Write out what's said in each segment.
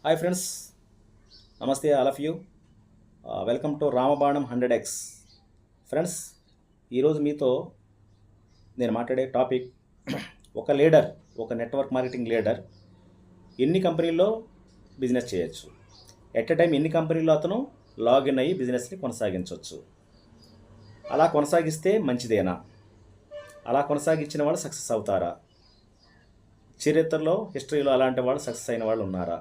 Hi friends, నమస్తే all of you. Welcome to Ramabanam 100x. Friends, ఈరోజు మీతో నేను మాట్లాడే టాపిక్ ఒక లీడర్, ఒక నెట్వర్క్ మార్కెటింగ్ లీడర్ ఎన్ని కంపెనీల్లో బిజినెస్ చేయొచ్చు, ఎట్ ఎ టైం ఎన్ని కంపెనీల్లో అతను లాగిన్ అయ్యి బిజినెస్ని కొనసాగించవచ్చు, అలా కొనసాగిస్తే మంచిదేనా, అలా కొనసాగించిన వాళ్ళు సక్సెస్ అవుతారా, చరిత్రలో హిస్టరీలో అలాంటి వాళ్ళు సక్సెస్ అయిన వాళ్ళు ఉన్నారా,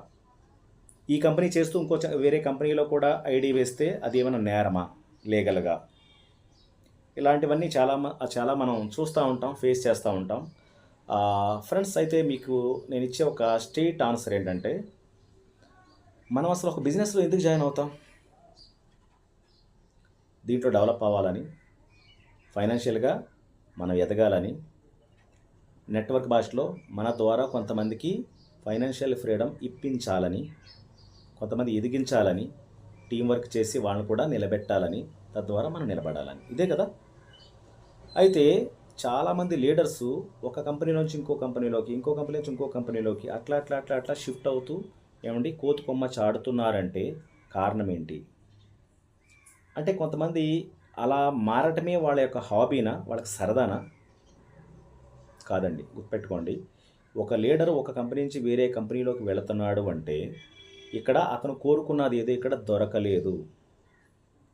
ఈ కంపెనీ చేస్తూ వేరే కంపెనీలో కూడా ఐడి వేస్తే అది ఏమైనా నేరమా లీగల్గా, ఇలాంటివన్నీ చాలా మనం చూస్తూ ఉంటాం, ఫేస్ చేస్తూ ఉంటాం. ఫ్రెండ్స్, అయితే మీకు నేను ఇచ్చే ఒక స్ట్రెయిట్ ఆన్సర్ ఏంటంటే, మనం అసలు ఒక బిజినెస్లో ఎందుకు జాయిన్ అవుతాం? దీంట్లో డెవలప్ అవ్వాలని, ఫైనాన్షియల్గా మనం ఎదగాలని, నెట్వర్క్ భాషలో మన ద్వారా కొంతమందికి ఫైనాన్షియల్ ఫ్రీడమ్ ఇప్పించాలని, కొంతమంది ఎదిగించాలని, టీం వర్క్ చేసి వాళ్ళని కూడా నిలబెట్టాలని, తద్వారా మనం నిలబడాలని, ఇదే కదా. అయితే చాలామంది లీడర్సు ఒక కంపెనీ నుంచి ఇంకో కంపెనీలోకి, ఇంకో కంపెనీ నుంచి ఇంకో కంపెనీలోకి అట్లా అట్లా అట్లా అట్లా షిఫ్ట్ అవుతూ ఏమండి కోతి కొమ్మ చాడుతున్నారంటే కారణం ఏంటి? అంటే కొంతమంది అలా మారటమే వాళ్ళ యొక్క హాబీనా, వాళ్ళకి సరదానా? కాదండి, గుర్తుపెట్టుకోండి. ఒక లీడర్ ఒక కంపెనీ నుంచి వేరే కంపెనీలోకి వెళుతున్నాడు అంటే ఇక్కడ అతను కోరుకున్నది ఏదో ఇక్కడ దొరకలేదు,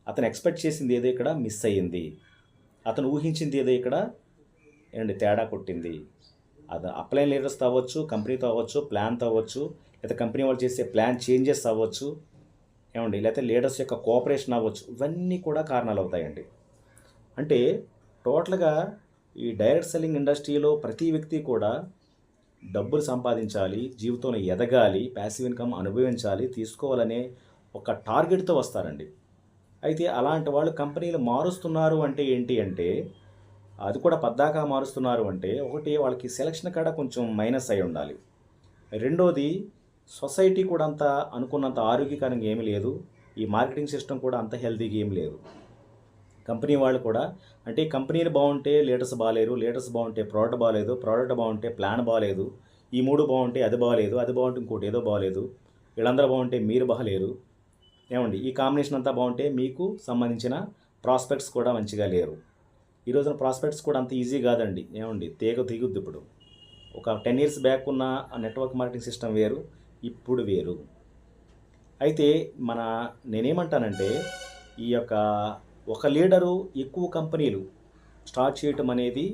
అతను ఎక్స్పెక్ట్ చేసింది ఏదో ఇక్కడ మిస్ అయ్యింది, అతను ఊహించింది ఏదో ఇక్కడ ఏంటి తేడా కొట్టింది. అది అప్లైన్ లీడర్స్తో అవ్వచ్చు, కంపెనీతో అవ్వచ్చు, ప్లాన్తో అవ్వచ్చు, లేదా కంపెనీ వాళ్ళు చేసే ప్లాన్ చేంజెస్ అవ్వచ్చు, ఏమండి, లేకపోతే లీడర్స్ యొక్క కోఆపరేషన్ అవ్వచ్చు. ఇవన్నీ కూడా కారణాలు అవుతాయండి. అంటే టోటల్గా ఈ డైరెక్ట్ సెల్లింగ్ ఇండస్ట్రీలో ప్రతి వ్యక్తి కూడా డబ్బులు సంపాదించాలి, జీవితంలో ఎదగాలి, ప్యాసివ్ ఇన్కమ్ అనుభవించాలి, తీసుకోవాలనే ఒక టార్గెట్తో వస్తారండి. అయితే అలాంటి వాళ్ళు కంపెనీలు మారుస్తున్నారు అంటే ఏంటి అంటే, అది కూడా పద్దాకా మారుస్తున్నారు అంటే, ఒకటి వాళ్ళకి సెలక్షన్ కాడ కొంచెం మైనస్ అయి ఉండాలి. రెండోది, సొసైటీ కూడా అంత అనుకున్నంత ఆరోగ్యకరంగా ఏమీ లేదు, ఈ మార్కెటింగ్ సిస్టమ్ కూడా అంత హెల్తీగా ఏమి లేదు. కంపెనీ వాళ్ళు కూడా అంటే కంపెనీలు బాగుంటే లీడర్స్ బాగాలేరు, లీడర్స్ బాగుంటే ప్రోడక్ట్ బాగాలేదు, ప్రోడక్ట్ బాగుంటే ప్లాన్ బాగాలేదు, ఈ మూడు బాగుంటే అది బాగాలేదు, అది బాగుంటే ఇంకోటి ఏదో బాగాలేదు, వీళ్ళందరూ బాగుంటే మీరు బాగాలేరు, ఏమండి, ఈ కాంబినేషన్ అంతా బాగుంటే మీకు సంబంధించిన ప్రాస్పెక్ట్స్ కూడా మంచిగా లేరు. ఈ రోజున ప్రాస్పెక్ట్స్ కూడా అంత ఈజీ కాదండి, ఏమండి, తీగుద్ది. ఇప్పుడు ఒక 10 years బ్యాక్ ఉన్న నెట్వర్క్ మార్కెటింగ్ సిస్టమ్ వేరు, ఇప్పుడు వేరు. అయితే నేనేమంటానంటే, ఈ యొక్క ఒక లీడరు ఎక్కువ కంపెనీలు స్టార్ట్ చేయటం అనేది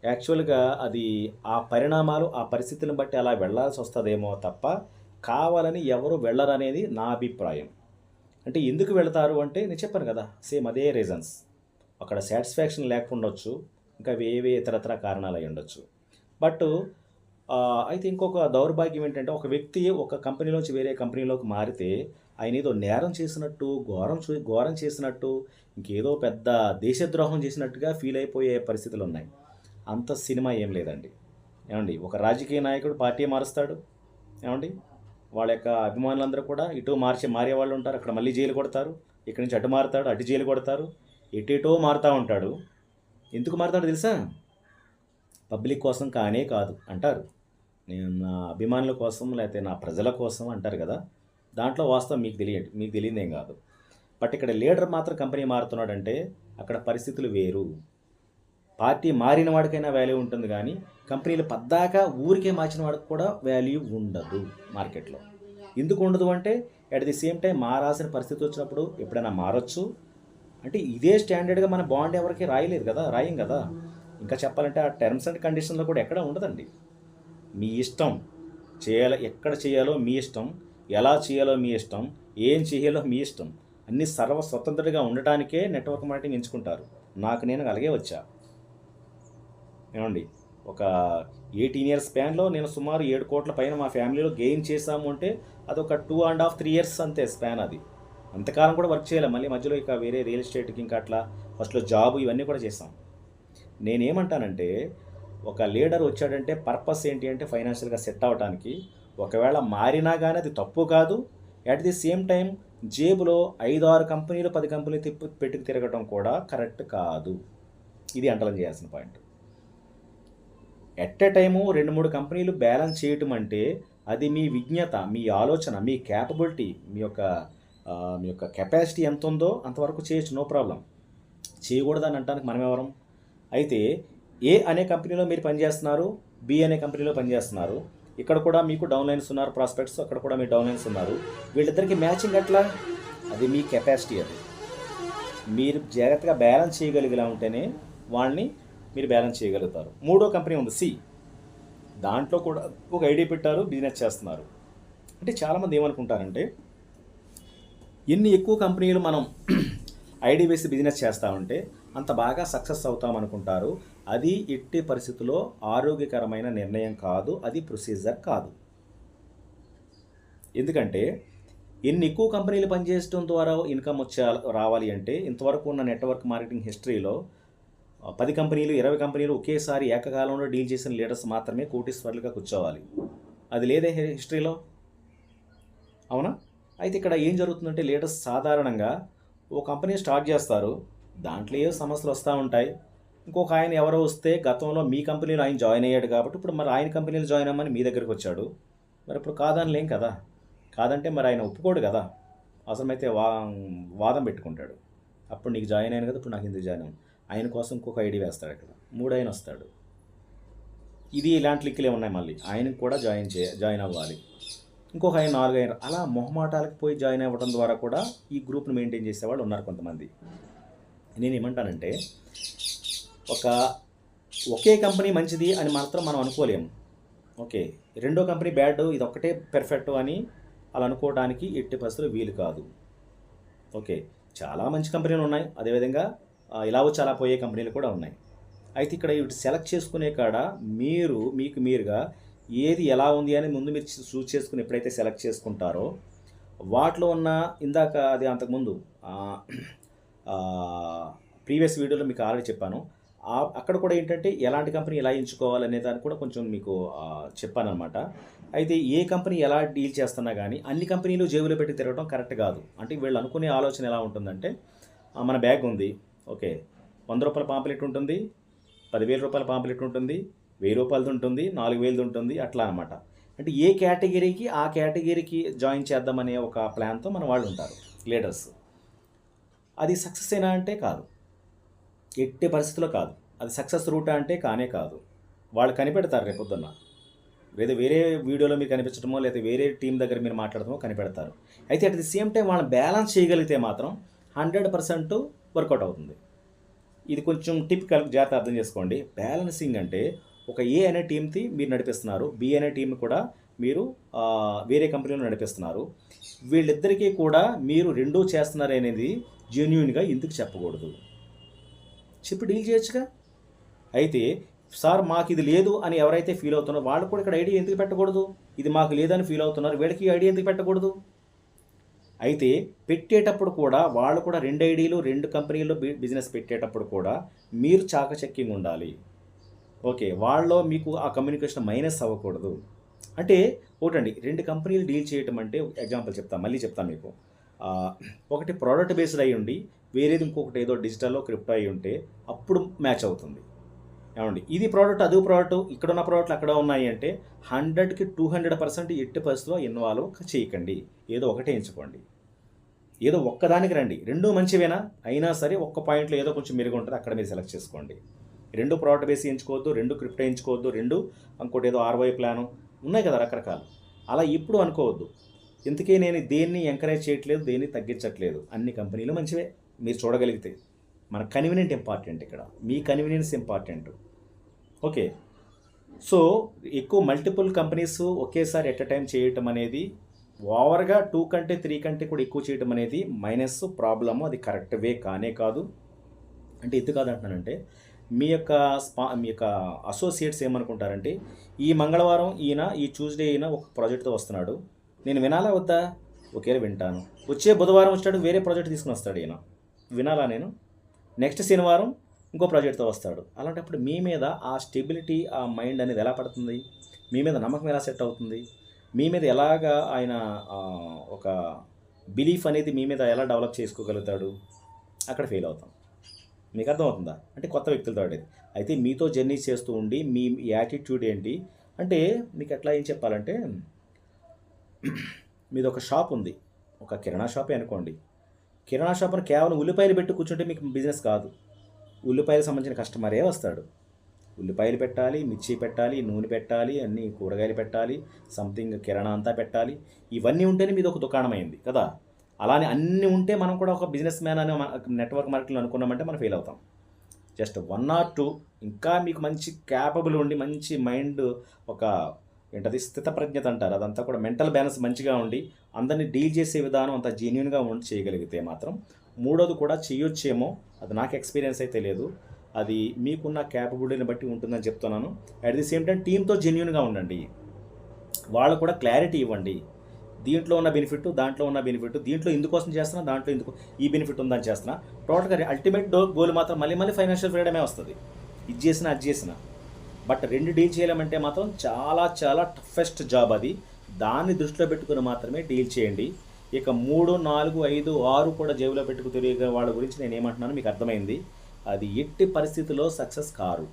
యాక్చువల్గా అది ఆ పరిణామాలు, ఆ పరిస్థితులను బట్టి అలా వెళ్ళాల్సి వస్తుందేమో తప్ప కావాలని ఎవరు వెళ్ళరనేది నా అభిప్రాయం. అంటే ఎందుకు వెళతారు అంటే నేను చెప్పాను కదా, సేమ్ అదే రీజన్స్. అక్కడ సాటిస్ఫాక్షన్ లేకుండొచ్చు, ఇంకా వేవే ఇతరత్ర కారణాలు అయి ఉండొచ్చు. బట్ అయితే ఇంకొక దౌర్భాగ్యం ఏంటంటే, ఒక వ్యక్తి ఒక కంపెనీలోంచి వేరే కంపెనీలోకి మారితే ఆయన ఏదో నేరం చేసినట్టు, ఘోరం చేసినట్టు, ఇంకేదో పెద్ద దేశద్రోహం చేసినట్టుగా ఫీల్ అయిపోయే పరిస్థితులు ఉన్నాయి. అంత సినిమా ఏం లేదండి, ఏమండి. ఒక రాజకీయ నాయకుడు పార్టీ మారుస్తాడు, ఏమండి, వాళ్ళ యొక్క అభిమానులందరూ కూడా ఇటు మారే వాళ్ళు ఉంటారు, అక్కడ మళ్ళీ జైలు కొడతారు, ఇక్కడి నుంచి అటు మారుతాడు, అటు జైలు కొడతారు, ఎటేటో మారుతూ ఉంటాడు. ఎందుకు మారుతాడు తెలుసా? పబ్లిక్ కోసం కానే కాదు అంటారు. నేను నా అభిమానుల కోసం లేకపోతే నా ప్రజల కోసం అంటారు కదా, దాంట్లో వాస్తవం మీకు తెలియదేం కాదు. బట్ ఇక్కడ లీడర్ మాత్రం కంపెనీ మారుతున్నాడంటే అక్కడ పరిస్థితులు వేరు. పార్టీ మారిన వాడికైనా వాల్యూ ఉంటుంది, కానీ కంపెనీలు పద్దాకా ఊరికే మార్చిన వాడికి కూడా వాల్యూ ఉండదు మార్కెట్లో. ఎందుకు ఉండదు అంటే, అట్ ది సేమ్ టైం మారాల్సిన పరిస్థితి వచ్చినప్పుడు ఎప్పుడైనా మారచ్చు. అంటే ఇదే స్టాండర్డ్గా మన బాండ్ ఎవరికి రాయం కదా. ఇంకా చెప్పాలంటే ఆ టర్మ్స్ అండ్ కండిషన్లో కూడా ఎక్కడ ఉండదండి. మీ ఇష్టం, ఎక్కడ చేయాలో మీ ఇష్టం, ఎలా చేయాలో మీ ఇష్టం, ఏం చేయాలో మీ ఇష్టం, అన్నీ స్వతంత్రంగా ఉండటానికే నెట్వర్క్ మార్కెటింగ్ ఎంచుకుంటారు. నేను అలాగే వచ్చా, ఏమండి. ఒక 18 years స్పాన్లో నేను సుమారు 7 కోట్ల పైన మా ఫ్యామిలీలో గెయిన్ చేశాము అంటే అదొక 2.5 3 years అంతే స్పాన్. అది అంతకాలం కూడా వర్క్ చేయలేం. మళ్ళీ మధ్యలో ఇక వేరే రియల్ ఎస్టేట్కి ఇంకా అట్లా ఫస్ట్లో జాబ్ ఇవన్నీ కూడా చేసాం. నేనేమంటానంటే, ఒక లీడర్ వచ్చాడంటే పర్పస్ ఏంటి అంటే ఫైనాన్షియల్గా సెట్ అవ్వడానికి. ఒకవేళ మారినా కానీ అది తప్పు కాదు. అట్ ది సేమ్ టైం జేబులో 5-6 కంపెనీలు 10 కంపెనీలు పెట్టుకు తిరగడం కూడా కరెక్ట్ కాదు. ఇది అండర్లైన్ చేయాల్సిన పాయింట్. ఎట్ ఎ టైము 2-3 కంపెనీలు బ్యాలెన్స్ చేయటం అంటే అది మీ విజ్ఞత, మీ ఆలోచన, మీ క్యాపబిలిటీ, మీ యొక్క కెపాసిటీ ఎంత ఉందో అంతవరకు చేయొచ్చు, నో ప్రాబ్లం. చేయకూడదని అనటానికి మనం ఎవరం? అయితే ఏ అనే కంపెనీలో మీరు పనిచేస్తున్నారు, బి అనే కంపెనీలో పనిచేస్తున్నారు. ఇక్కడ కూడా మీకు డౌన్లైన్స్ ఉన్నారు, ప్రాస్పెక్ట్స్, అక్కడ కూడా మీ డౌన్లైన్స్ ఉన్నారు. వీళ్ళిద్దరికి మ్యాచింగ్ ఎట్లా? అది మీ కెపాసిటీ. అది మీరు జాగ్రత్తగా బ్యాలెన్స్ చేయగలిగేలా ఉంటేనే వాళ్ళని మీరు బ్యాలెన్స్ చేయగలుగుతారు. మూడో కంపెనీ ఉంది సి. దాంట్లో కూడా ఒక ఐడియా పెట్టారు, బిజినెస్ చేస్తున్నారు. అంటే చాలామంది ఏమనుకుంటారంటే ఎన్ని ఎక్కువ కంపెనీలు మనం ఐడి వేసి బిజినెస్ చేస్తామంటే అంత బాగా సక్సెస్ అవుతాం అనుకుంటారు. అది ఎట్టి పరిస్థితుల్లో ఆరోగ్యకరమైన నిర్ణయం కాదు, అది ప్రొసీజర్ కాదు. ఎందుకంటే ఎన్ని ఎక్కువ కంపెనీలు పనిచేయడం ద్వారా ఇన్కమ్ రావాలి అంటే ఇంతవరకు ఉన్న నెట్వర్క్ మార్కెటింగ్ హిస్టరీలో 10 కంపెనీలు 20 కంపెనీలు ఒకేసారి ఏకకాలంలో డీల్ చేసిన లీడర్స్ మాత్రమే కోటీశ్వర్లుగా కూర్చోవాలి. అది లేదే హిస్టరీలో, అవునా? అయితే ఇక్కడ ఏం జరుగుతుందంటే లీడర్స్ సాధారణంగా ఓ కంపెనీ స్టార్ట్ చేస్తారు, దాంట్లో ఏ సమస్యలు వస్తూ ఉంటాయి. ఇంకొక ఆయన ఎవరో వస్తే గతంలో మీ కంపెనీలో ఆయన జాయిన్ అయ్యాడు కాబట్టి ఇప్పుడు మరి ఆయన కంపెనీలో జాయిన్ అవ్వమని మీ దగ్గరికి వచ్చాడు. మరి ఇప్పుడు కాదనిలేం కదా. కాదంటే మరి ఆయన ఒప్పుకోడు కదా, అవసరమైతే వాదం పెట్టుకుంటాడు. అప్పుడు నీకు జాయిన్ అయ్యాను కదా, ఇప్పుడు నాకు ఎందుకు జాయిన్ అవ్వను? ఆయన కోసం ఇంకొక ఐడి వేస్తాడు, అక్కడ 3 ఆయన వస్తాడు. ఇది ఇలాంటి లిక్కులే ఉన్నాయి. మళ్ళీ ఆయనకు కూడా జాయిన్ అవ్వాలి, ఇంకొక ఆయన 4 ఆయన. అలా మొహమాటాలకు పోయి జాయిన్ అవ్వడం ద్వారా కూడా ఈ గ్రూప్ను మెయింటైన్ చేసేవాళ్ళు ఉన్నారు కొంతమంది. నేను ఏమంటానంటే ఒకే కంపెనీ మంచిది అని మాత్రం మనం అనుకోలేము. ఓకే, రెండో కంపెనీ బ్యాడ్, ఇది ఒక్కటే పెర్ఫెక్ట్ అని అలా అనుకోవడానికి ఎట్టి పరిస్థితులు వీలు కాదు. ఓకే, చాలా మంచి కంపెనీలు ఉన్నాయి, అదేవిధంగా ఇలా వచ్చి అలా పోయే కంపెనీలు కూడా ఉన్నాయి. అయితే ఇక్కడ వీటి సెలెక్ట్ చేసుకునే కాడ మీకు మీరుగా ఏది ఎలా ఉంది అని ముందు మీరు చూస్ చేసుకుని ఎప్పుడైతే సెలెక్ట్ చేసుకుంటారో వాటిలో ఉన్న ఇందాక అది అంతకుముందు ప్రీవియస్ వీడియోలో మీకు ఆల్రెడీ చెప్పాను. అక్కడ కూడా ఏంటంటే ఎలాంటి కంపెనీ ఎలా ఎంచుకోవాలనే దాన్ని కూడా కొంచెం మీకు చెప్పానమాట. అయితే ఏ కంపెనీ ఎలా డీల్ చేస్తున్నా కానీ అన్ని కంపెనీలు జేబులో పెట్టి తిరగడం కరెక్ట్ కాదు. అంటే వీళ్ళు అనుకునే ఆలోచన ఎలా ఉంటుందంటే మన బ్యాగ్ ఉంది, ఓకే, 100 రూపాయల పాంప్లెట్ ఉంటుంది, 10,000 రూపాయల పాంప్లెట్ ఉంటుంది, 1000 రూపాయలది ఉంటుంది, 4,000 ఉంటుంది, అట్లా అనమాట. అంటే ఏ కేటగిరీకి ఆ కేటగిరీకి జాయిన్ చేద్దామనే ఒక ప్లాన్తో మన వాళ్ళు ఉంటారు లీడర్స్. అది సక్సెస్ అయినా అంటే కాదు, ఎట్టి పరిస్థితుల్లో కాదు. అది సక్సెస్ రూట్ అంటే కానే కాదు. వాళ్ళు కనిపెడతారు రేపొద్దున్న, లేదా వేరే వీడియోలో మీరు కనిపించడమో లేదా వేరే టీం దగ్గర మీరు మాట్లాడటమో కనిపెడతారు. అయితే అట్ ది సేమ్ టైం వాళ్ళని బ్యాలెన్స్ చేయగలిగితే మాత్రం 100% వర్కౌట్ అవుతుంది. ఇది కొంచెం టిపికల్, జాగ్రత్త అర్థం చేసుకోండి. బ్యాలెన్సింగ్ అంటే ఒక ఏ అనే టీంకి మీరు నడిపిస్తున్నారు, బి అనే టీం కూడా మీరు వేరే కంపెనీలో నడిపిస్తున్నారు. వీళ్ళిద్దరికీ కూడా మీరు రెండూ చేస్తున్నారు అనేది జెన్యూన్గా ఎందుకు చెప్పకూడదు? చెప్పి డీల్ చేయొచ్చుగా. అయితే సార్ మాకు ఇది లేదు అని ఎవరైతే ఫీల్ అవుతున్నారో వాళ్ళు కూడా ఇక్కడ ఐడియా ఎందుకు పెట్టకూడదు? ఇది మాకు లేదని ఫీల్ అవుతున్నారు, వీళ్ళకి ఐడియా ఎందుకు పెట్టకూడదు? అయితే పెట్టేటప్పుడు కూడా వాళ్ళు కూడా 2 ఐడీలు 2 కంపెనీల్లో బిజినెస్ పెట్టేటప్పుడు కూడా మీరు చాకచక్యంగా ఉండాలి. ఓకే, వాళ్ళలో మీకు ఆ కమ్యూనికేషన్ మైనస్ అవ్వకూడదు. అంటే ఒకటండి, 2 కంపెనీలు డీల్ చేయటం అంటే ఎగ్జాంపుల్ మళ్ళీ చెప్తాను మీకు. ఒకటి ప్రోడక్ట్ బేస్డ్ అయ్యి ఉండి వేరేది ఇంకొకటి ఏదో డిజిటల్లో క్రిప్టో అయ్యి ఉంటే అప్పుడు మ్యాచ్ అవుతుంది. ఏమండి, ఇది ప్రోడక్ట్ అది ప్రోడక్ట్, ఇక్కడ ఉన్న ప్రోడక్ట్లు అక్కడ ఉన్నాయి అంటే 100కి 200% ఎట్టి పరిస్థితిలో ఇన్వాల్వ్ చేయకండి. ఏదో ఒకటే ఎంచుకోండి, ఏదో ఒక్కదానికి రండి. 2 మంచివేనా అయినా సరే ఒక్క పాయింట్లో ఏదో కొంచెం మెరుగు ఉంటుంది, అక్కడ మీరు సెలెక్ట్ చేసుకోండి. 2 ప్రోడక్ట్ బేస్ ఎంచుకోవద్దు, 2 క్రిప్టో ఎంచుకోవద్దు, 2 ఇంకోటి ఏదో ROI ప్లాను ఉన్నాయి కదా రకరకాలు. అలా ఎప్పుడు అనుకోవద్దు. ఇంతకీ నేను దేన్ని ఎంకరేజ్ చేయట్లేదు, దేన్ని తగ్గించట్లేదు. అన్ని కంపెనీలు మంచివే మీరు చూడగలిగితే. మన కన్వీనియంట్ ఇంపార్టెంట్, ఇక్కడ మీ కన్వీనియన్స్ ఇంపార్టెంట్. ఓకే, సో ఎక్కువ మల్టిపుల్ కంపెనీస్ ఒకేసారి ఎట్ అ టైం చేయటం అనేది ఓవర్గా 2 కంటే 3 కంటే కూడా ఎక్కువ చేయటం అనేది మైనస్ ప్రాబ్లము. అది కరెక్ట్ వే కానే కాదు. అంటే ఎందుకు కాదంటున్నానంటే మీ యొక్క అసోసియేట్స్ ఏమనుకుంటారంటే ఈ మంగళవారం ఈయన, ఈ ట్యూస్డే ఈయన ఒక ప్రాజెక్ట్తో వస్తున్నాడు, నేను వినాలా వద్దా? ఒకేలా వింటాను. వచ్చే బుధవారం వచ్చాడు వేరే ప్రాజెక్ట్ తీసుకుని వస్తాడు, ఈయన వినాలా నేను? నెక్స్ట్ శనివారం ఇంకో ప్రాజెక్ట్తో వస్తాడు. అలాంటప్పుడు మీ మీద ఆ స్టెబిలిటీ, ఆ మైండ్ అనేది ఎలా పడుతుంది? మీ మీద నమ్మకం ఎలా సెట్ అవుతుంది? మీ మీద ఎలాగా ఆయన ఒక బిలీఫ్ అనేది మీ మీద ఎలా డెవలప్ చేసుకోగలుగుతాడు? అక్కడ ఫెయిల్ అవుతాం. మీకు అర్థమవుతుందా? అంటే కొత్త వ్యక్తులతో అయితే మీతో జర్నీ చేస్తూ ఉండి మీ యాటిట్యూడ్ ఏంటి అంటే మీకు ఎట్లా ఏం చెప్పాలంటే మీది ఒక షాప్ ఉంది, ఒక కిరాణా షాపే అనుకోండి. కిరాణా షాప్‌ని కేవలం ఉల్లిపాయలు పెట్టి కూర్చుంటే మీకు బిజినెస్ కాదు. ఉల్లిపాయలకు సంబంధించిన కస్టమరే వస్తాడు. ఉల్లిపాయలు పెట్టాలి, మిర్చి పెట్టాలి, నూనె పెట్టాలి, అన్నీ కూరగాయలు పెట్టాలి, సంథింగ్ కిరాణా అంతా పెట్టాలి. ఇవన్నీ ఉంటేనే మీది ఒక దుకాణం అయింది కదా! అలానే అన్నీ ఉంటే మనం కూడా ఒక బిజినెస్ మ్యాన్ అనే నెట్వర్క్ మార్కెటింగ్‌లో అనుకున్నామంటే మనం ఫెయిల్ అవుతాం. జస్ట్ 1 ఆర్ 2 ఇంకా మీకు మంచి క్యాపబుల్ ఉండి మంచి మైండ్, ఒక ఏంటది స్థితప్రజ్ఞత అంటారు. అదంతా కూడా మెంటల్ బ్యాలెన్స్ మంచిగా ఉండి అందరిని డీల్ చేసే విధానం అంతా జెన్యూన్‌గా ఉండి చేయగలిగితే మాత్రం మూడోది కూడా చేయొచ్చేమో. అది నాకు ఎక్స్‌పీరియన్స్ అయితే లేదు. అది మీకున్న క్యాపబిలిటీని బట్టి ఉంటుందని చెప్తున్నాను. అట్ ది సేమ్ టైం టీమ్‌తో జెన్యూన్‌గా ఉండండి. వాళ్ళకు కూడా క్లారిటీ ఇవ్వండి. దీంట్లో ఉన్న బెనిఫిట్, దాంట్లో ఉన్న బెనిఫిట్, దీంట్లో ఇందుకోసం చేస్తున్నా, దాంట్లో ఇందుకు ఈ బెనిఫిట్ ఉందని చేస్తున్నా. టోటల్‌గా అల్టిమేట్ గోల్ మాత్రం మళ్ళీ మళ్ళీ ఫైనాన్షియల్ ఫ్రీడమే వస్తది. ఇది చేసినా, అది చేసినా. బట్ 2 డీల్ చేయలేమంటే మాత్రం చాలా చాలా టఫెస్ట్ జాబ్ అది. దాన్ని దృష్టిలో పెట్టుకొని మాత్రమే డీల్ చేయండి. ఇక 3, 4, 5, 6 కూడా జేబులో పెట్టుకు తిరిగే వాళ్ళ గురించి నేనేమంటున్నానో మీకు అర్థమైంది. అది ఎట్టి పరిస్థితిలో సక్సెస్ కారు.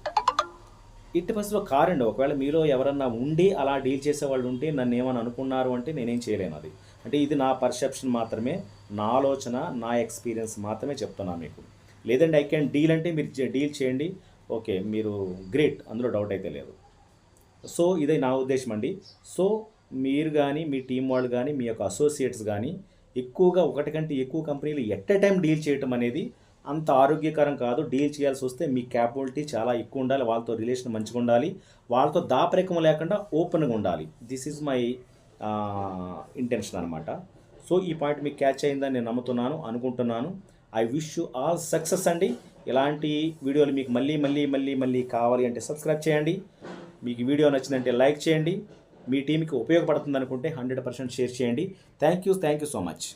ఎట్టి పరిస్థితిలో కారండి. ఒకవేళ మీలో ఎవరన్నా ఉండి అలా డీల్ చేసేవాళ్ళు ఉంటే నన్నేమని అనుకున్నారు అంటే నేనేం చేయలేను అది. అంటే ఇది నా పర్సెప్షన్ మాత్రమే, నా ఆలోచన, నా ఎక్స్‌పీరియన్స్ మాత్రమే చెప్తున్నా మీకు. లేదంటే ఐ క్యాన్ డీల్ అంటే మీరు డీల్ చేయండి. ఓకే. మీరు గ్రేట్. అందులో డౌట్ అయితే లేదు. సో, ఇదే నా ఉద్దేశ్యం అండి. సో, మీరు గానీ, మీ టీమ్ వాళ్ళు గానీ, మీ యొక్క అసోసియేట్స్ గానీ ఎక్కువగా ఒకటి కంటే ఎక్కువ కంపెనీలు ఎట్ ఎ టైమ్ డీల్ చేయటం అనేది అంత ఆరోగ్యకరం కాదు. డీల్ చేయాల్సొస్తే మీ క్యాపబిలిటీ చాలా ఎక్కువ ఉండాలి. వాళ్ళతో రిలేషన్ మంచిగా ఉండాలి. వాళ్ళతో దాపరికం లేకుండా ఓపెన్‌గా ఉండాలి. దిస్ ఈజ్ మై ఇంటెన్షన్ అనమాట. సో, ఈ పాయింట్ మీకు క్యాచ్ అయిందని నేను నమ్ముతున్నాను, అనుకుంటున్నాను. I wish you all success అండి. ఇలాంటి వీడియోలు మీకు మళ్ళీ కావాలి అంటే సబ్స్క్రైబ్ చేయండి. మీకు ఈ వీడియో నచ్చిందంటే లైక్ చేయండి. మీ టీమ్‌కి ఉపయోగపడుతుందనుకుంటే 100% షేర్ చేయండి. Thank you so much.